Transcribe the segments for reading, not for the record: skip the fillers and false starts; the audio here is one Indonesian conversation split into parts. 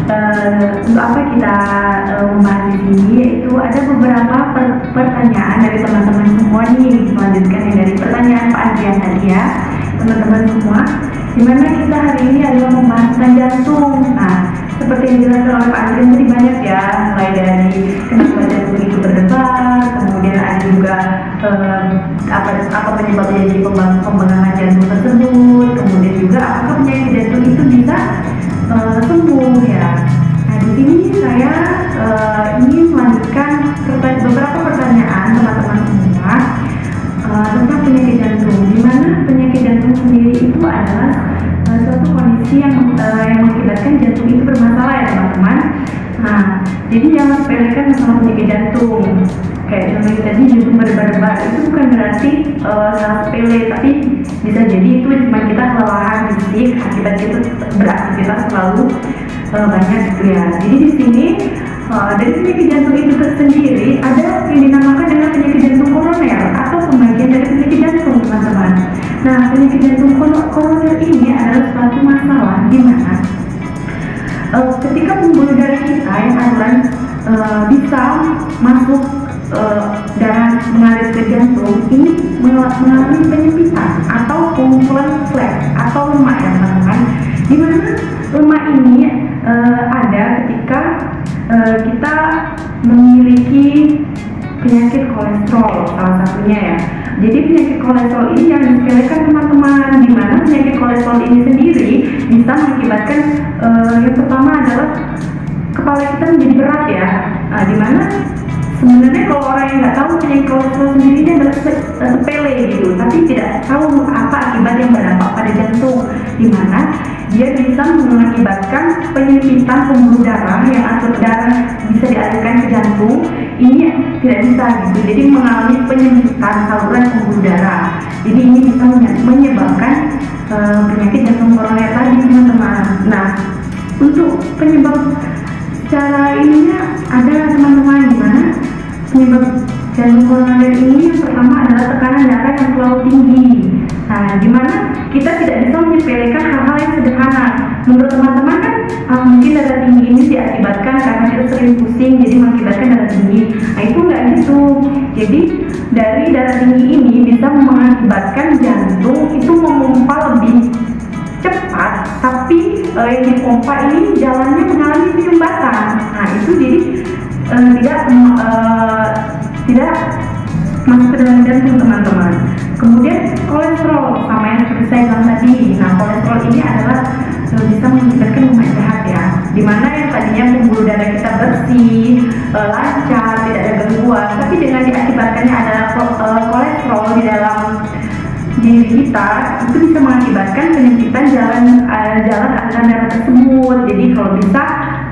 untuk apa kita membahas di sini, yaitu ada beberapa pertanyaan dari teman-teman semua nih. Melanjutkan yang dari pertanyaan Pak Adrian tadi ya, teman-teman semua, dimana kita hari ini adalah membahas tentang jantung. Nah, seperti yang dijelaskan oleh Pak Adrian tadi banyak ya, mulai dari kenapa jantung itu berdebar, kemudian ada juga apa penyebabnya jadi pembengkakan jantung tersebut, kemudian juga apakah penyakit jantung itu bisa sembuh ya. Nah, di sini saya ingin melanjutkan beberapa pertanyaan teman-teman semua tentang penyakit jantung. Di mana penyakit jantung sendiri itu adalah suatu kondisi yang mengakibatkan jantung itu bermasalah ya teman-teman. Nah, jadi jangan sepelekan masalah penyakit jantung. Kayak contohnya tadi jantung berdebar-debar, itu bukan berarti salah sepele, tapi bisa jadi itu cuma kita kelelahan fisik akibat kita beraktivitas terlalu banyak gitu ya. Jadi di sini dari penyakit jantung itu sendiri ada yang dinamakan dengan penyakit jantung koroner atau pembagian dari penyakit jantung teman-teman. Nah, penyakit jantung koroner ini adalah suatu masalah di mana ketika pembuluh darah kita yang aluran bisa masuk darah mengalir ke jantung ini mengalami penyempitan atau pengumpulan flek atau lemak ya teman-teman. Di mana lemak ini ada ketika kita memiliki penyakit kolesterol salah satunya ya. Jadi penyakit kolesterol ini yang disepelekan teman-teman, di mana penyakit kolesterol ini sendiri bisa mengakibatkan yang pertama adalah kepala kita menjadi berat ya. Nah, di mana sebenarnya kalau orang yang nggak tahu penyakit kolesterol sendiri dia adalah sepele gitu, tapi tidak tahu apa akibat yang berdampak pada jantung, di mana dia bisa mengakibatkan penyempitan pembuluh darah yang atur darah bisa dialirkan ke jantung ini tidak bisa gitu, jadi mengalami penyempitan saluran pembuluh darah. Jadi ini bisa menyebabkan penyakit jantung koroner tadi teman-teman. Nah, untuk penyebab secara ininya ada teman-teman, di mana penyebab jantung koroner ini yang pertama adalah tekanan darah yang terlalu tinggi. Nah, di mana kita tidak bisa menyepelekan hal-hal yang sederhana. Menurut teman-teman kan mungkin darah tinggi ini diakibatkan karena kita sering pusing, jadi mengakibatkan darah tinggi. Nah, itu nggak gitu. Jadi dari darah tinggi ini bisa mengakibatkan jantung itu memompa lebih cepat, tapi yang dipompa ini jalannya mengalami penyumbatan. Nah, itu jadi tidak masuk ke dalam jantung teman-teman. Kemudian kolesterol sama yang seperti saya bilang tadi. Nah, kolesterol ini adalah bisa mengakibatkan lemak jahat ya, dimana yang tadinya pembuluh darah kita bersih, lancar, tidak ada gangguan, tapi dengan diakibatkannya adalah kolesterol di dalam diri kita, itu bisa mengakibatkan penyempitan jalan aliran darah tersebut. Jadi kalau bisa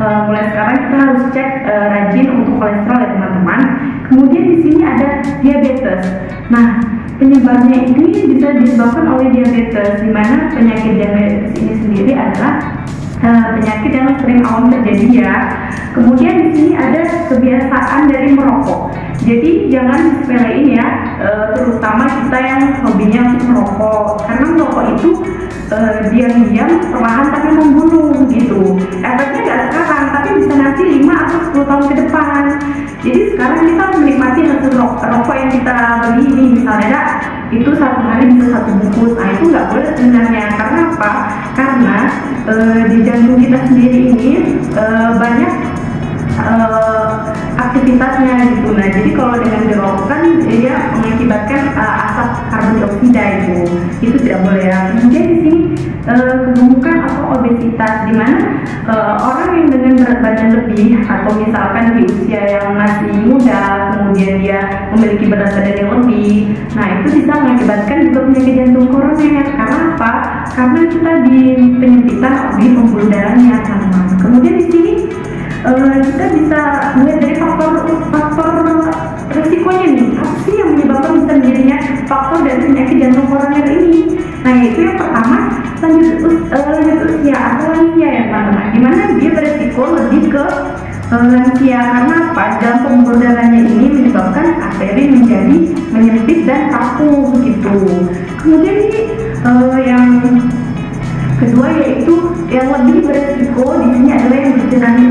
mulai sekarang kita harus cek rajin untuk kolesterol ya teman-teman. Kemudian di sini ada diabetes. Nah, penyebabnya ini bisa disebabkan oleh diabetes, di mana penyakit diabetes ini sendiri adalah penyakit yang sering awam terjadi ya. Kemudian di sini ada kebiasaan dari merokok. Jadi jangan disepelein ya, terutama kita yang hobinya untuk merokok, karena merokok itu diam-diam perlahan tapi membunuh gitu. Efeknya nggak sekarang, tapi bisa nanti 5 atau 10 tahun ke depan. Jadi sekarang kita menikmati hasil rokok yang kita beli ini, misalnya itu satu hari bisa 1 bungkus. Nah, itu nggak boleh sebenarnya. Karena apa? Karena di jantung kita sendiri ini banyak aktivitasnya gitu. Nah, jadi kalau dengan dirokok kan dia mengakibatkan asap karbon dioksida itu tidak boleh ya. Kemudian di sini kegemukan atau obesitas, di mana orang yang dengan berat badan lebih atau misalkan di usia yang masih muda, kemudian dia memiliki berat badan yang lebih, nah itu bisa mengakibatkan juga penyakit jantung koroner. Karena apa? Karena kita di penyempitan di pembuluh darahnya teman-teman. Kemudian di sini kita bisa melihat dari faktor resikonya nih, apa sih yang menyebabkan bisa menjadinya faktor dari penyakit jantung koroner ini. Nah, yaitu yang pertama lanjut usia atau lansia ya teman-teman, dimana dia beresiko lebih ke lansia. Karena apa? Dalam pembuluh darahnya ini menyebabkan arteri menjadi menyempit dan kaku gitu. Kemudian ini yang Kedua yaitu yang lebih beresiko di sini adalah yang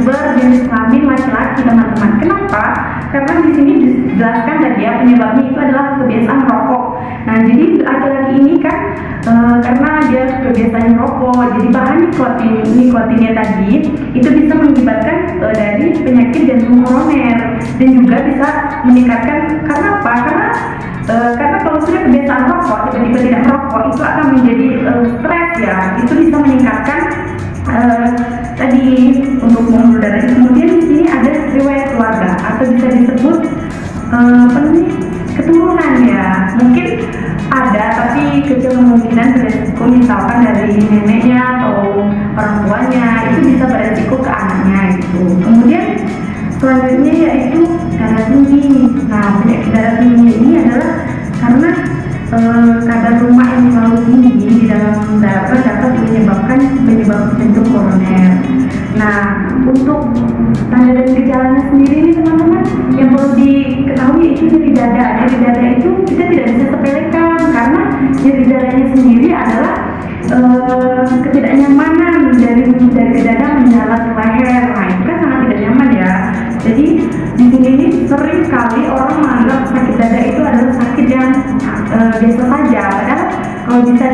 berjenis kelamin laki-laki, teman-teman. Kenapa? Karena di sini dijelaskan tadi ya, penyebabnya itu adalah kebiasaan merokok. Nah, jadi laki-laki ini kan karena dia kebiasaan merokok, jadi bahan nikotinnya tadi itu bisa mengakibatkan dari penyakit jantung koroner, dan juga bisa meningkatkan. Karena apa? Karena kalau sudah kebiasaan merokok, tiba-tiba tidak merokok, itu akan menjadi stres ya. Itu bisa meningkatkan tadi untuk pembuluh darah. Kemudian di sini ada riwayat keluarga atau bisa disebut keturunan ya. Mungkin ada, tapi kecil kemungkinan beresiko, misalkan dari neneknya atau orang tuanya, itu bisa beresiko ke anaknya gitu. Kemudian selanjutnya yaitu darah tinggi. Nah, penyakit darah tinggi ini adalah karena kadar lemak yang terlalu tinggi di dalam darah dapat menyebabkan jantung koroner. Nah, untuk tanda dan gejalanya sendiri nih teman-teman, yang perlu diketahui itu nyeri dada. Nyeri dada itu kita tidak bisa sepelekan, karena nyeri dadanya sendiri adalah ketidaknyamanan dari dada menjalar ke leher. Nah, itu kan sangat tidak nyaman ya. Jadi di sini sering kali orang menganggap sakit dada itu adalah sakit yang biasa saja, padahal kalau bisa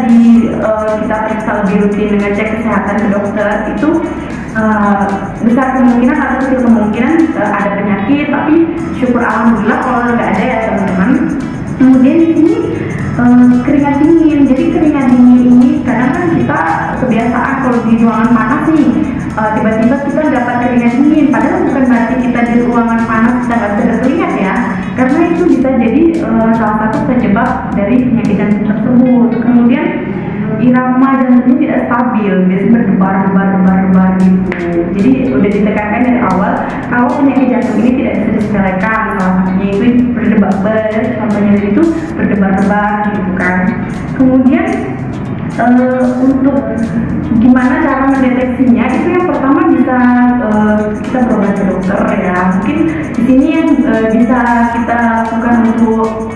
kita periksa lebih rutin dengan cek kesehatan ke dokter, itu besar kemungkinan atau kecil kemungkinan ada penyakit, tapi syukur alhamdulillah kalau nggak ada ya teman-teman. Kemudian di sini keringat dingin. Jadi keringat dingin ini kadang kan kita kebiasaan kalau di ruangan panas nih, tiba-tiba kita dapat keringat dingin, padahal bukan berarti kita di ruangan panas kita nggak bisa berkeringat ya, karena itu bisa jadi salah satu penyebab dari penyakit jantung tersebut. Kemudian irama jantungnya tidak stabil, biasanya berdebar gitu. Jadi udah ditekankan dari awal kalau penyakit jantung ini tidak bisa disepelekan, salah satunya itu contohnya itu berdebar-debar gitu kan. Kemudian untuk gimana cara mendeteksinya, itu yang pertama bisa kita berobat ke dokter ya. Mungkin di sini yang bisa kita lakukan untuk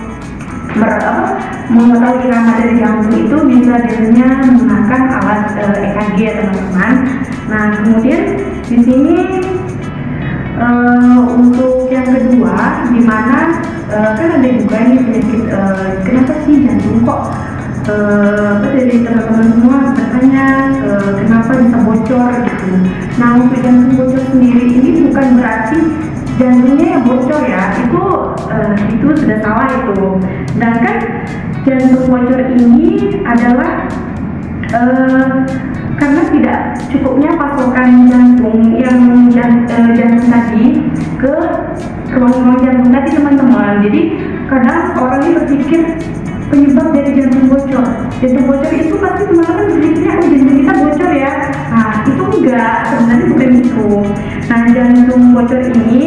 mengetahui irama dari jantung itu bisa biasanya menggunakan alat EKG ya teman-teman. Nah, kemudian di sini untuk yang kedua, dimana kan ada juga ini penyakit kenapa sih jantung kok dari teman-teman semua bertanya kenapa bisa bocor gitu. Nah, untuk jantung bocor sendiri ini bukan berarti jantungnya yang bocor ya, itu sudah salah itu. Sedangkan jantung bocor ini adalah karena tidak cukupnya pasokan jantung jantung tadi ke ruang-ruang jantung tadi teman-teman. Jadi kadang orang ini berpikir penyebab dari jantung bocor itu pasti teman-teman berpikirnya jantung kita bocor ya. Nah, itu enggak, sebenarnya bukan itu. Nah, jantung bocor ini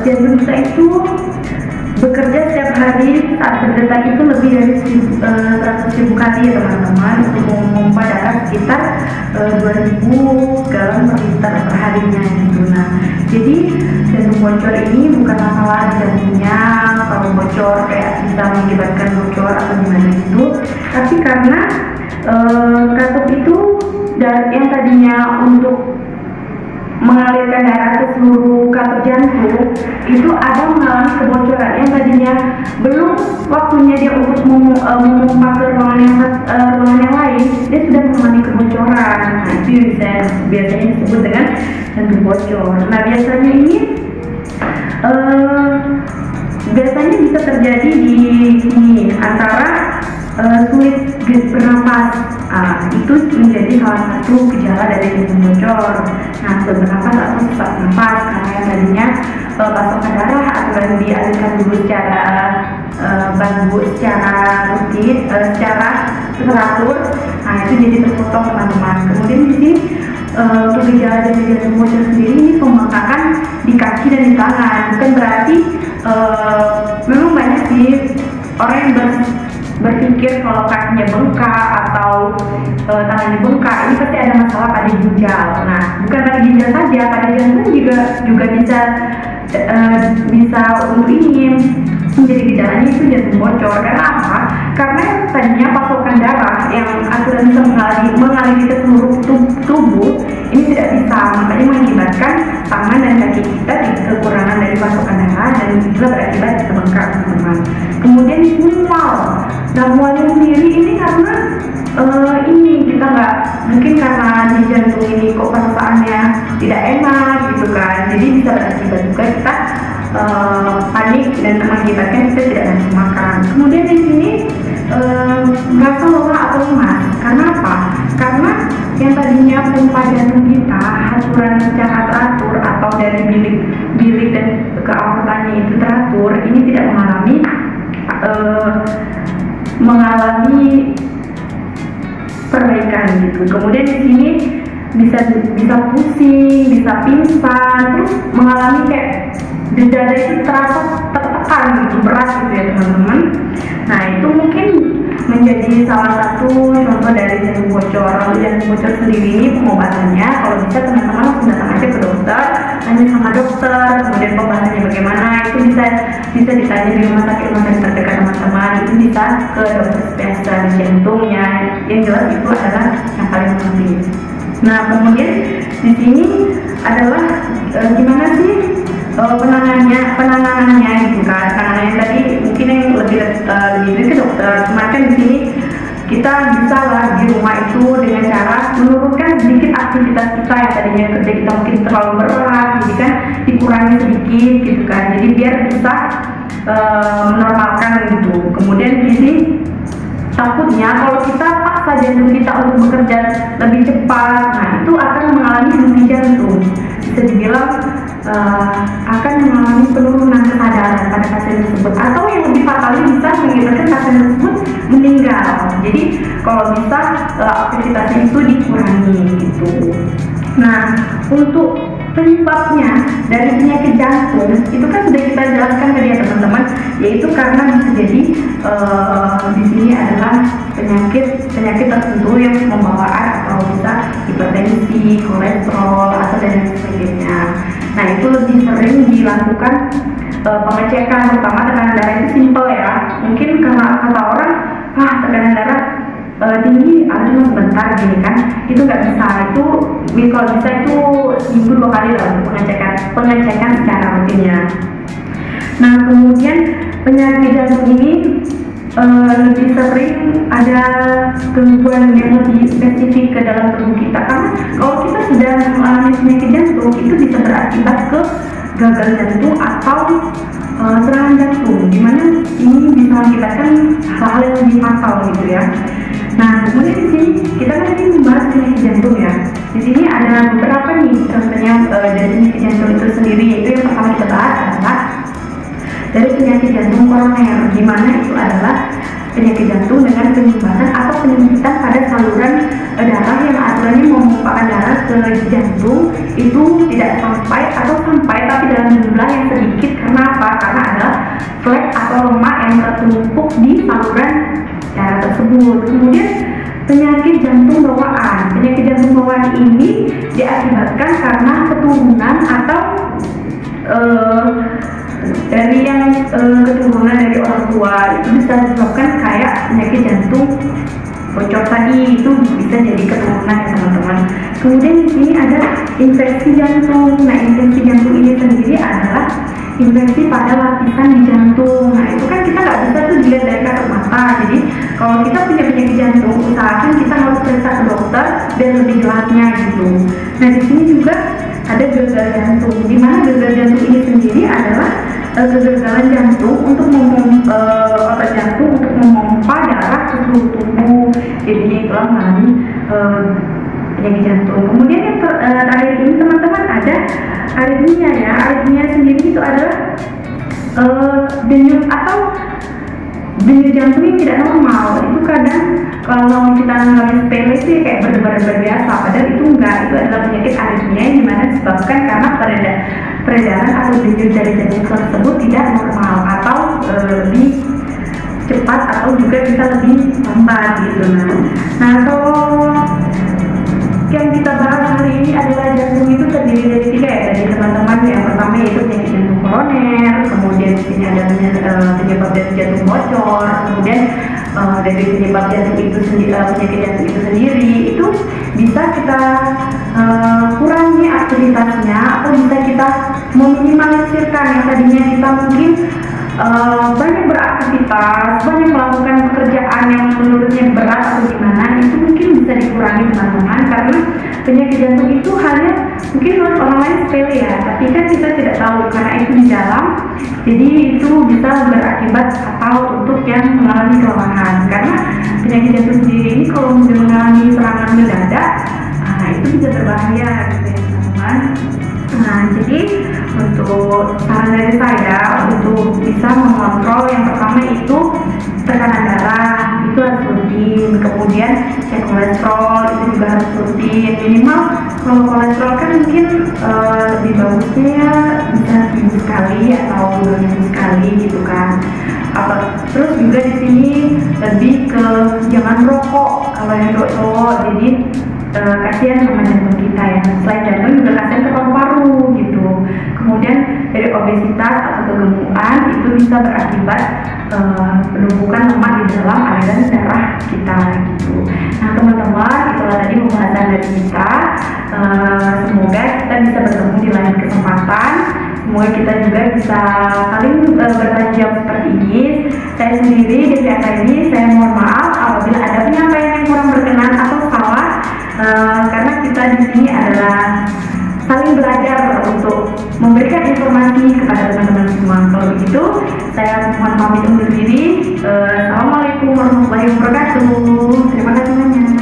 jantung kita itu bekerja setiap hari saat berdetak itu lebih dari 100.000 kali ya teman-teman, untuk memompa darah sekitar 2.000 galon per liter per harinya gitu. Nah, jadi jantung bocor ini bukan masalah jantungnya kalau bocor kayak bisa mengakibatkan bocor atau gimana gitu, tapi karena katup itu yang tadinya untuk mengalirkan darah ke seluruh katup jantung itu ada mengalami kebocoran yang tadinya belum waktunya dia untuk memompa ke ruangan yang lain, dia sudah mengalami kebocoran. Nah, itu biasanya disebut dengan jantung bocor. Nah, biasanya ini biasanya bisa terjadi di antara sulit bernapas. Itu menjadi salah satu gejala dari jantung bocor. Nah, sulit bernapas atau sesak nafas karena yang tadinya pasokan darah atau yang dialirkan dulu secara rutin, secara teratur, nah itu jadi terpotong teman-teman. Kemudian di sini untuk gejala dari jantung bocor sendiri ini pembengkakan di kaki dan di tangan. Bukan berarti memang banyak sih orang yang berpikir kalau kakinya bengkak atau tangannya bengkak, ini pasti ada masalah pada ginjal. Nah, bukan pada ginjal saja, pada jantung juga bisa untuk ini menjadi gejalanya itu jantung bocor. Karena apa? karena tadinya pasokan darah yang aturan bisa mengalir ke seluruh tubuh ini tidak bisa, makanya mengakibatkan tangan dan kaki kita kekurangan dari pasokan darah dan juga berakibat bengkak, teman-teman. Kemudian mual. Nah, mualnya sendiri ini karena ini kita nggak mungkin karena di jantung ini kok perasaannya tidak enak gitu kan, jadi bisa berakibat juga kita panik dan mengakibatkan kita tidak nafsu makan. Kemudian di sini merasa lelah atau lemas. Karena apa? Karena yang tadinya pompa jantung kita aturan secara teratur atau dari bilik dan ke aortanya itu teratur, ini tidak mengalami perbaikan gitu. Kemudian di sini bisa pusing, bisa pingsan, terus mengalami kayak dada itu terasa tertekan gitu, berat gitu ya teman-teman. Nah, itu mungkin menjadi salah satu contoh dari jantung bocor. Lalu jantung bocor sendiri ini pengobatannya kalau bisa teman-teman langsung datang aja ke dokter, tanya sama dokter, kemudian pembahasannya bagaimana itu bisa ditanya di rumah sakit terdekat teman-teman. Itu bisa ke dokter spesialis jantungnya. Yang jelas itu adalah yang paling penting. Nah, kemudian di sini adalah gimana sih penanganannya gitu kan. Penanganannya tadi mungkin yang lebih ke dokter. Cuma kan di sini kita bisa lah di rumah itu dengan cara menurunkan sedikit aktivitas kita yang tadinya kerja kita mungkin terlalu berat, jadi kan dikurangi sedikit gitu kan. Jadi biar bisa menormalkan gitu. Kemudian di sini takutnya kalau kita paksa jantung kita untuk bekerja lebih cepat, nah itu akan mengalami henti jantung. Bisa dibilang akan mengalami penurunan kesadaran pada pasien tersebut, atau yang lebih fatalnya bisa mengakibatkan pasien tersebut meninggal. Jadi kalau bisa aktivitasnya itu dikurangi gitu. Nah, untuk penyebabnya dari penyakit jantung itu kan sudah kita jelaskan tadi ya teman-teman, yaitu karena bisa jadi di sini adalah penyakit tertentu yang membawaan atau bisa hipertensi, kolesterol atau dan sebagainya. Nah, itu lebih sering dilakukan pengecekan, terutama tekanan darah itu simpel ya. Mungkin karena kata orang, tekanan darah tinggi, cuma sebentar gini kan, itu nggak bisa. Itu kalau bisa itu seminggu 2 kali lah untuk pengecekan secara rutinnya. Nah, kemudian penyakit jantung ini lebih sering ada gangguan yang lebih spesifik ke dalam tubuh kita, karena kalau kita sudah mengalami penyakit jantung itu bisa berakibat ke gagal jantung atau serangan jantung, dimana ini bisa mengakibatkan hal-hal yang lebih fatal gitu ya. Nah, kemudian di sini kita kan ini membahas penyakit jantung ya. Di sini ada beberapa nih contohnya dari penyakit jantung itu sendiri, yaitu yang pertama kita bahas adalah dari penyakit jantung koroner, di mana itu adalah penyakit jantung dengan penyumbatan atau penyempitan pada saluran darah yang aturannya memumpahkan darah ke jantung itu tidak sampai tapi dalam jumlah yang sedikit. Karena apa? Karena ada flek atau lemak yang tertumpuk di saluran darah tersebut. Kemudian penyakit jantung bawaan. Penyakit jantung bawaan ini diakibatkan karena keturunan atau dari yang keturunan dari orang tua. Itu bisa disebabkan kayak penyakit jantung bocor tadi, itu bisa jadi keturunan ya teman-teman. Kemudian di sini ada infeksi jantung. Nah, infeksi jantung ini sendiri adalah infeksi pada lapisan di jantung. Nah, itu kan kita nggak bisa tuh dilihat dari kasat mata. Jadi kalau kita punya penyakit jantung, usahakan kita harus periksa ke dokter dan lebih jelasnya gitu. Nah, di sini juga ada gagal jantung, di mana gagal jantung ini sendiri adalah kegagalan jantung untuk otot jantung untuk memompa darah ke seluruh tubuh. Jadinya itulah mengalami penyakit jantung. Kemudian yang terakhir ini teman-teman ada aritmia ya. Aritmia sendiri itu adalah denyut atau denyut jantung yang tidak normal. Itu kadang kalau kita mengalami sepele sih kayak berdebar-debar biasa, padahal itu enggak. Itu adalah penyakit aritmia yang dimana disebabkan karena peredaran atau denyut dari jantung tersebut tidak normal atau lebih cepat atau juga bisa lebih lambat gitu. Nah, kalau yang kita bahas hari ini adalah jantung itu terdiri dari 3 ya tadi teman-teman. Yang pertama yaitu penyakit jantung koroner, kemudian di sini ada penyebab dari jantung bocor, kemudian dari penyebab jantung itu sendiri, penyakit jantung itu sendiri, itu bisa kita kurangi aktivitasnya atau bisa kita meminimalisirkan yang tadinya kita mungkin banyak beraktivitas, banyak melakukan pekerjaan yang menurutnya berat atau gimana, itu mungkin bisa dikurangi teman-teman, karena penyakit jantung itu hanya mungkin menurut orang lain sepele ya, tapi kan kita tidak tahu karena itu di dalam, jadi itu bisa berakibat fatal untuk yang mengalami kelelahan. Karena penyakit jantung sendiri ini kalau sudah mengalami serangan mendadak, itu bisa berbahaya gitu ya teman-teman. Nah, jadi untuk saran dari saya untuk bisa mengontrol, yang pertama itu tekanan darah itu harus rutin, kemudian cek kolesterol itu juga harus rutin, minimal kalau kolesterol kan mungkin lebih bagusnya ya bisa 1 sekali atau 2 minggu sekali gitu kan. Terus juga di sini lebih ke jangan rokok kalau yang cowok, jadi kasihan sama jantung kita ya. Selain jantung juga kasihan ke paru-paru gitu. Kemudian dari obesitas atau kegemukan itu bisa berakibat penumpukan lemak di dalam aliran darah kita gitu. Nah teman-teman, itulah tadi pembahasan dari kita. Semoga kita bisa bertemu di lain kesempatan. Semoga kita juga bisa saling bertanya jawab seperti ini. Saya sendiri dari ini, saya mohon maaf apabila ada penyampaian yang kurang berkenan atau salah, karena kita di sini adalah saling belajar untuk memberikan informasi kepada teman-teman semua. Kalau begitu, saya mohon pamit undur diri. Assalamualaikum warahmatullahi wabarakatuh. Terima kasih banyak.